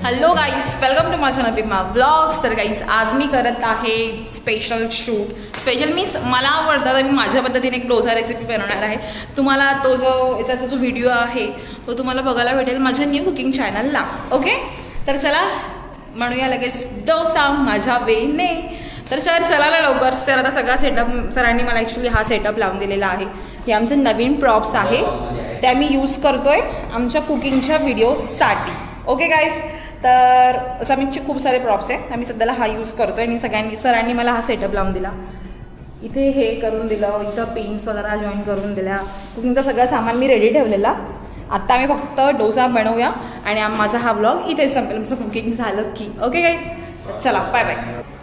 Hello guys, welcome to माझं channel बिमा vlogs. तर गाईज आज मी करत आहे स्पेशल शूट. स्पेशल मीन्स मला आवडतं तर मी माझ्या पद्धतीने एक डोसा रेसिपी बनवणार आहे. तुम्हाला तो याचा जो व्हिडिओ आहे तो तुम्हाला बघायला भेटेल माझ्या न्यू कुकिंग चॅनलला. ओके, तर चला म्हणूया लगेच डोसा माझ्या वेने. तर सर चला ना लवकर. सर आता सगळा सेटअप सरांनी मला ॲक्च्युली हा सेटअप लावून दिलेला आहे. हे आमचे नवीन प्रॉप्स आहे त्या मी यूज करतोय आमच्या कुकिंगच्या व्हिडिओसाठी. ओके गाईज, तर असं आमचे खूप सारे प्रॉप्स आहे. आम्ही सध्याला हा यूज करतोय आणि सरांनी मला हा सेटअप लावून दिला. इथे हे करून दिलं, इथं पेन्स वगैरे जॉईन करून दिल्या. कुकिंगचं सगळं सामान मी रेडी ठेवलेला. आत्ता आम्ही फक्त डोसा बनवूया आणि माझा हा व्लॉग इथे संपेल. आमचं कुकिंग झालं की. ओके गाईज, चला बाय बाय.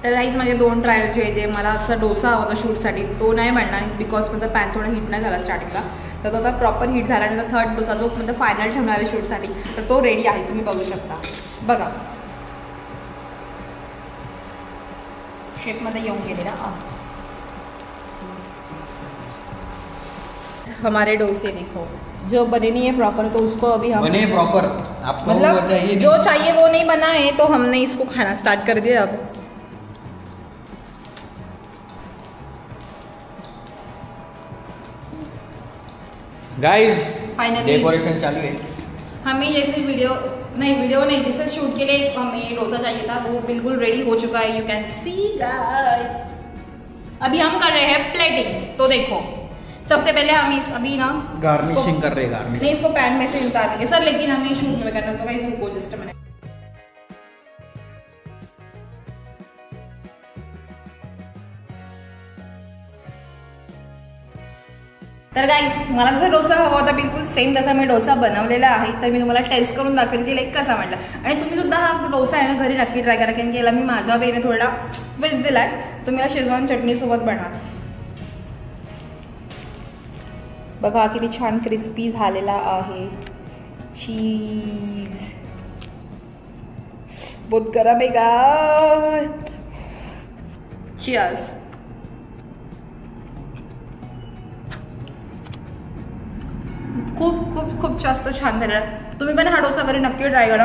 तर गाईज माझे 2 ट्रायल जे आहे ते मला असा डोसा हवा होता शूटसाठी, तो नाही बनणार बिकॉज माझा पॅन थोडा हीट नाही झाला स्टार्टिंगला. तर तो आता प्रॉपर हीट झाला आणि थर्ड डोसा जो म्हणजे फायनल ठेवणार आहे शूटसाठी, तर तो रेडी आहे. तुम्ही बघू शकता. बघा शेपमध्ये येऊन गेलेला. हमारे डोसे देखो, जो बने नहीं है प्रॉपर तो उसको अभी हम बने प्रॉपर आपको मतलब चाहिए जो चाहिए वो नहीं बना है तो हमने इसको खाना स्टार्ट कर दिया. अब गाइस फाइनली डेकोरेशन चालू है. हमें जैसे वीडियो नहीं जिससे शूट के लिए हमें डोसा चाहिए था वो बिल्कुल रेडी हो चुका है. You can see guys. अभी हम कर रहे हैं प्लेटिंग. तो देखो सबसे पहले हम अभी ना गार्निशिंग कर रहे हैं. गार्निशिंग नहीं, इसको पैन में से उतार देंगे सर, लेकिन हमें शूट में करना. तो गाइस रुको जस्ट अ मिनट. तर गाईज मला जसा डोसा हवा होता बिलकुल सेम तसा मी डोसा बनवलेला आहे. तर मी तुम्हाला टेस्ट करून दाखवेल की लाईक कसा वाटला. आणि तुम्ही सुद्धा हा डोसा आहे ना घरी नक्की ट्राय करा, कारण की याला मी माझ्या वेने थोडा वेस्ट दिला आहे. तुम्ही याला शेजवान चटणीसोबत बनवा. बघा किती छान क्रिस्पी झालेला आहे. चीज बहुत गरम आहे का. चीयर्स. खूप खूप खूप जास्त छान झालेला. तुम्ही पण हा डोसा घरी नक्की ट्राय करा.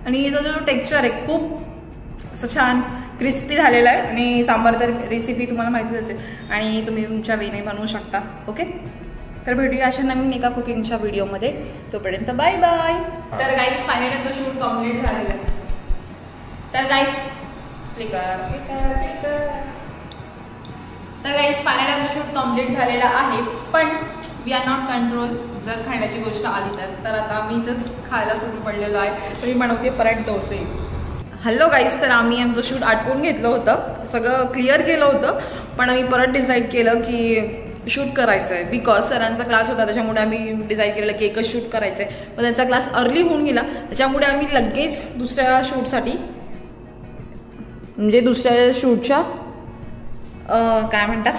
आणि याचा जो टेक्स्चर आहे खूप असं छान क्रिस्पी झालेला आहे. आणि सांबार तर रेसिपी तुम्हाला माहितीच असेल आणि तुम्ही तुमच्या वेने बनवू शकता. ओके, तर भेटूया अशा नवीन एका कुकिंगच्या व्हिडिओमध्ये. तोपर्यंत बाय बाय. तर गाईज फायनली तो शूट कम्प्लीट झालेला आहे. तर गाईज फायनली तो शूट कम्प्लीट झालेला आहे. पण वी आर नॉट कंट्रोल. जर खाण्याची गोष्ट आली तर आता आम्ही इथंच खायला सुरू पडलेलो आहे. तर मी बनवते परत डोसे. हॅलो गाईज, तर आम्ही आमचं शूट आटपून घेतलं होतं, सगळं क्लिअर केलं होतं. पण आम्ही परत डिसाईड केलं की शूट करायचं आहे बिकॉज सरांचा क्लास होता. त्याच्यामुळे आम्ही डिसाईड केलं की एकच शूट करायचं आहे. पण त्यांचा क्लास अर्ली होऊन गेला, त्याच्यामुळे आम्ही लगेच दुसऱ्या शूटसाठी म्हणजे दुसऱ्या शूटच्या काय म्हणतात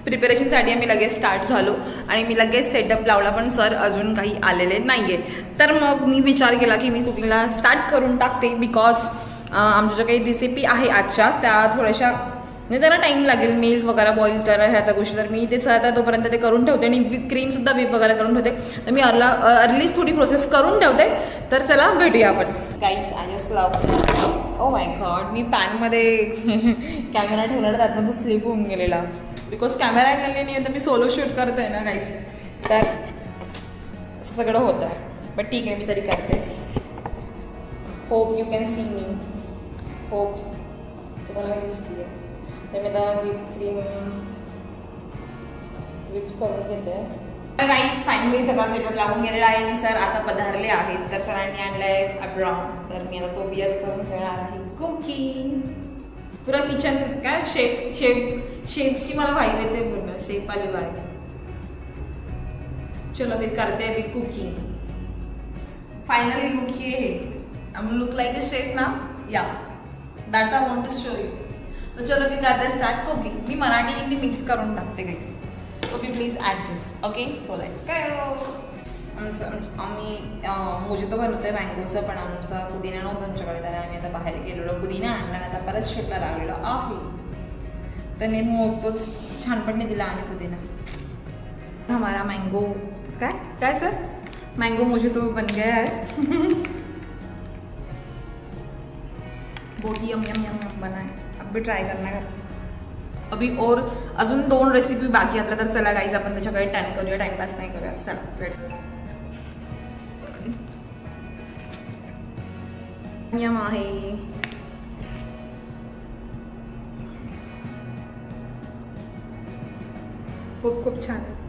प्रिपरेशनसाठी आम्ही लगेच स्टार्ट झालो. आणि मी लगेच सेटअप लावला, पण सर अजून काही आलेले नाही आहे. तर मग मी विचार केला की मी कुकिंगला स्टार्ट करून टाकते बिकॉज आमच्या ज्या काही रेसिपी आहे आजच्या त्या थोड्याशा म्हणजे त्यांना टाईम लागेल. मिल्क वगैरे बॉईल करा ह्या त्या गोष्टी. तर मी ते सर तोपर्यंत ते करून ठेवते आणि क्रीमसुद्धा व्हिप वगैरे करून ठेवते. तर मी अर्लीच थोडी प्रोसेस करून ठेवते. तर चला भेटूया आपण. Guys I just love. Oh my God, मी पॅनमध्ये कॅमेरा ठेवला त्यातनं तो स्लिप होऊन गेलेला बिकॉज कॅमेरा अँगल नाही आहे. तर मी सोलो शूट करते आहे ना गाईस, तर असं सगळं होतं आहे. बट ठीक आहे, मी तरी करते. Hope you can see me. Hope तुम्हाला मी दिसते. तर मी आता क्रीम व्हिप करून घेते. तर गाईस फायनली सगळा सेटअप लागून गेलेला आहे आणि सर आता पधारले आहेत. तर सरांनी आणलं आहे अब्राउन. तर मी आता तो बिअर करून करणार आहे कुकिंग. पुरा किचन काय शेपची मला वाईब येते पूर्ण, शेपवाली वाईब. चलो फिर करते हैं अभी कुकिंग. फाइनली लुक ये है. I am look like a chef ना. Yeah that's I want to show you. तो चलो फिर करते हैं स्टार्ट कुकिंग. मी मराठी हिंदी मिक्स करून टाकते guys, so please adjust. Okay, तो लेट्स गो. आम्ही मोजितो बनवतोय मँगोचं, पण आमचा पुदिना नव्हता आमच्याकडे. त्याने आम्ही आता बाहेर गेलेलो, पुदिना आणला आणि आता परत शेपला लागलेलो आहे. त्याने मोजतोच छानपणे दिला आणि पुदिना. हमारा मँगो काय काय सर मैंगो मुझे तो बन गया है। बहुत ही यम यम यम यम बना है. अब भी ट्राय करना है. अभी और अजून 2 रेसिपी बाकी आपल्या. तर चला गाईज आपण त्याच्याकडे टाइम करूया, टाइमपास नाही करूया. चला लेट्स. यम आहे. खूप खूप छान आहे.